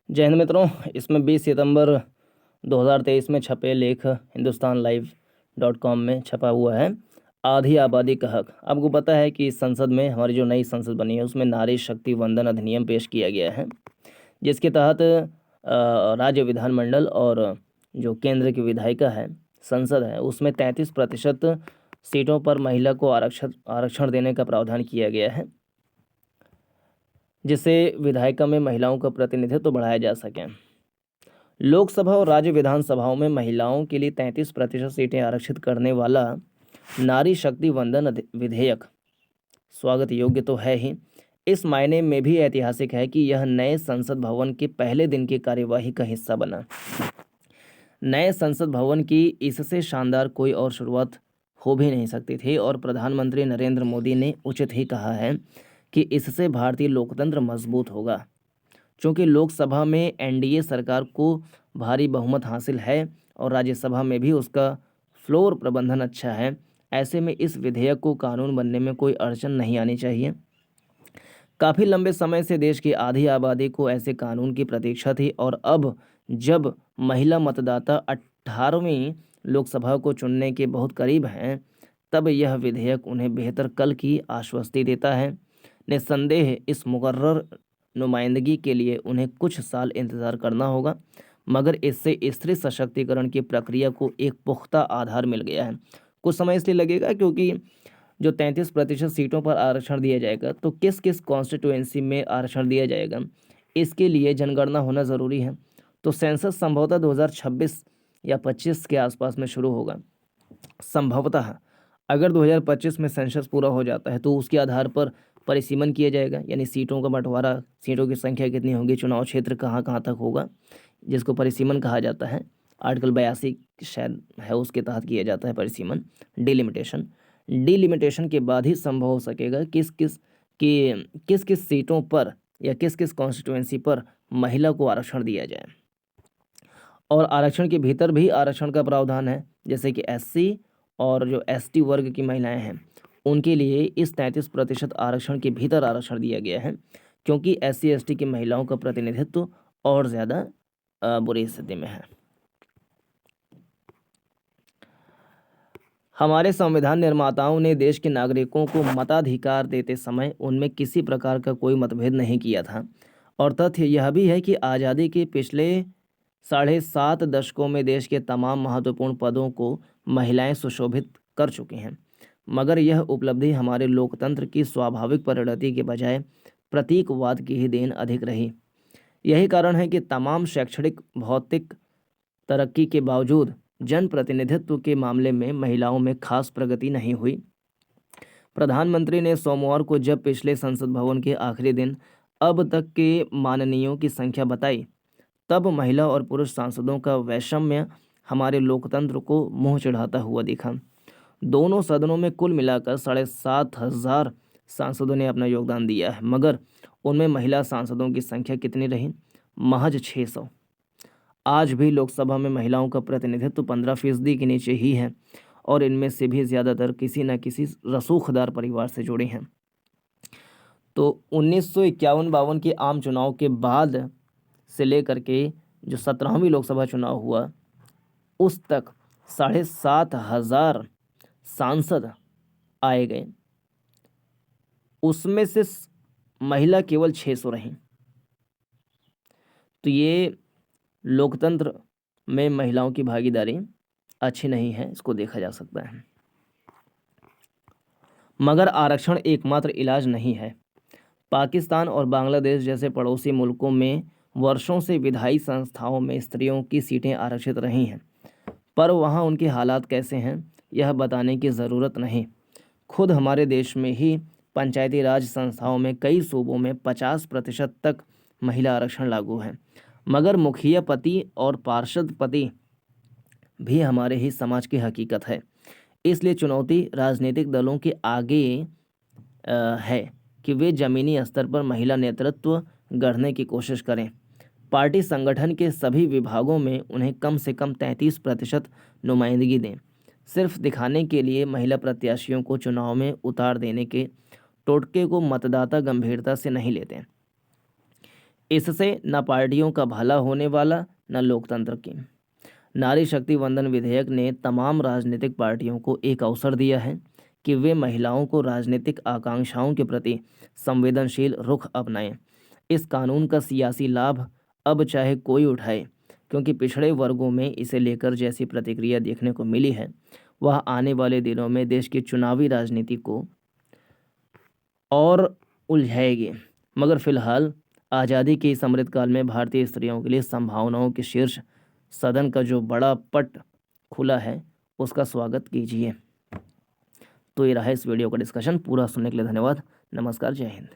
जय हिंद मित्रों। इसमें 20 सितंबर 2023 में छपे लेख हिंदुस्तान लाइव .com में छपा हुआ है। आधी आबादी का हक। आपको पता है कि इस संसद में, हमारी जो नई संसद बनी है, उसमें नारी शक्ति वंदन अधिनियम पेश किया गया है, जिसके तहत राज्य विधानमंडल और जो केंद्र की विधायिका है, संसद है, उसमें 33% सीटों पर महिला को आरक्षण देने का प्रावधान किया गया है, जिससे विधायिका में महिलाओं का प्रतिनिधित्व तो बढ़ाया जा सके। लोकसभा और राज्य विधानसभाओं में महिलाओं के लिए 33% सीटें आरक्षित करने वाला नारी शक्ति वंदन विधेयक स्वागत योग्य तो है ही, इस मायने में भी ऐतिहासिक है कि यह नए संसद भवन के पहले दिन की कार्यवाही का हिस्सा बना। नए संसद भवन की इससे शानदार कोई और शुरुआत हो भी नहीं सकती थी और प्रधानमंत्री नरेंद्र मोदी ने उचित ही कहा है कि इससे भारतीय लोकतंत्र मजबूत होगा। चूँकि लोकसभा में एनडीए सरकार को भारी बहुमत हासिल है और राज्यसभा में भी उसका फ्लोर प्रबंधन अच्छा है, ऐसे में इस विधेयक को कानून बनने में कोई अड़चन नहीं आनी चाहिए। काफ़ी लंबे समय से देश की आधी आबादी को ऐसे कानून की प्रतीक्षा थी और अब जब महिला मतदाता 18वीं लोकसभा को चुनने के बहुत करीब हैं, तब यह विधेयक उन्हें बेहतर कल की आश्वस्ति देता है। निस्संदेह इस मुकर्रर नुमाइंदगी के लिए उन्हें कुछ साल इंतज़ार करना होगा, मगर इससे स्त्री सशक्तिकरण की प्रक्रिया को एक पुख्ता आधार मिल गया है। कुछ समय इसलिए लगेगा क्योंकि जो 33% सीटों पर आरक्षण दिया जाएगा, तो किस किस कॉन्स्टिट्यूएंसी में आरक्षण दिया जाएगा, इसके लिए जनगणना होना ज़रूरी है। तो सेंसस संभवतः 2026 या 25 के आसपास में शुरू होगा। संभवतः अगर 2025 में सेंसस पूरा हो जाता है तो उसके आधार पर परिसीमन किया जाएगा, यानी सीटों का बंटवारा, सीटों की संख्या कितनी होगी, चुनाव क्षेत्र कहाँ कहाँ तक होगा, जिसको परिसीमन कहा जाता है। आर्टिकल 82 शायद है, उसके तहत किया जाता है परिसीमन, डिलिमिटेशन के बाद ही संभव हो सकेगा किस किस सीटों पर या किस किस कॉन्स्टिट्यूएंसी पर महिला को आरक्षण दिया जाए। और आरक्षण के भीतर भी आरक्षण का प्रावधान है, जैसे कि एससी और जो एसटी वर्ग की महिलाएं हैं, उनके लिए इस 33% आरक्षण के भीतर आरक्षण दिया गया है, क्योंकि एससी एसटी की महिलाओं का प्रतिनिधित्व और ज़्यादा बुरी स्थिति में है। हमारे संविधान निर्माताओं ने देश के नागरिकों को मताधिकार देते समय उनमें किसी प्रकार का कोई मतभेद नहीं किया था। और तथ्य यह भी है कि आज़ादी के पिछले 7.5 दशकों में देश के तमाम महत्वपूर्ण पदों को महिलाएं सुशोभित कर चुकी हैं, मगर यह उपलब्धि हमारे लोकतंत्र की स्वाभाविक परिणति के बजाय प्रतीकवाद की ही देन अधिक रही। यही कारण है कि तमाम शैक्षणिक भौतिक तरक्की के बावजूद जनप्रतिनिधित्व के मामले में महिलाओं में खास प्रगति नहीं हुई। प्रधानमंत्री ने सोमवार को जब पिछले संसद भवन के आखिरी दिन अब तक के माननीयों की संख्या बताई, तब महिला और पुरुष सांसदों का वैषम्य हमारे लोकतंत्र को मुंह चढ़ाता हुआ दिखा। दोनों सदनों में कुल मिलाकर 7,500 सांसदों ने अपना योगदान दिया है, मगर उनमें महिला सांसदों की संख्या कितनी रही? महज 600। आज भी लोकसभा में महिलाओं का प्रतिनिधित्व 15% के नीचे ही है और इनमें से भी ज़्यादातर किसी न किसी रसूखदार परिवार से जुड़ी हैं। तो 1951-52 के आम चुनाव के बाद से लेकर के जो 17वीं लोकसभा चुनाव हुआ, उस तक 7,500 सांसद आए गए, उसमें से महिला केवल 600 रहीं। तो ये लोकतंत्र में महिलाओं की भागीदारी अच्छी नहीं है, इसको देखा जा सकता है। मगर आरक्षण एकमात्र इलाज नहीं है। पाकिस्तान और बांग्लादेश जैसे पड़ोसी मुल्कों में वर्षों से विधायी संस्थाओं में स्त्रियों की सीटें आरक्षित रही हैं, पर वहाँ उनके हालात कैसे हैं यह बताने की ज़रूरत नहीं। खुद हमारे देश में ही पंचायती राज संस्थाओं में कई सूबों में 50% तक महिला आरक्षण लागू है, मगर मुखिया पति और पार्षद पति भी हमारे ही समाज की हकीकत है। इसलिए चुनौती राजनीतिक दलों के आगे है कि वे ज़मीनी स्तर पर महिला नेतृत्व गढ़ने की कोशिश करें। पार्टी संगठन के सभी विभागों में उन्हें कम से कम 33% नुमाइंदगी दें। सिर्फ दिखाने के लिए महिला प्रत्याशियों को चुनाव में उतार देने के टोटके को मतदाता गंभीरता से नहीं लेते। इससे न पार्टियों का भला होने वाला न लोकतंत्र की। नारी शक्ति वंदन विधेयक ने तमाम राजनीतिक पार्टियों को एक अवसर दिया है कि वे महिलाओं को राजनीतिक आकांक्षाओं के प्रति संवेदनशील रुख अपनाएं। इस कानून का सियासी लाभ अब चाहे कोई उठाए, क्योंकि पिछड़े वर्गों में इसे लेकर जैसी प्रतिक्रिया देखने को मिली है, वह आने वाले दिनों में देश की चुनावी राजनीति को और उलझाएगी। मगर फिलहाल आज़ादी के इस अमृतकाल में भारतीय स्त्रियों के लिए संभावनाओं के शीर्ष सदन का जो बड़ा पट खुला है, उसका स्वागत कीजिए। तो ये रहा इस वीडियो का डिस्कशन। पूरा सुनने के लिए धन्यवाद। नमस्कार, जय हिंद।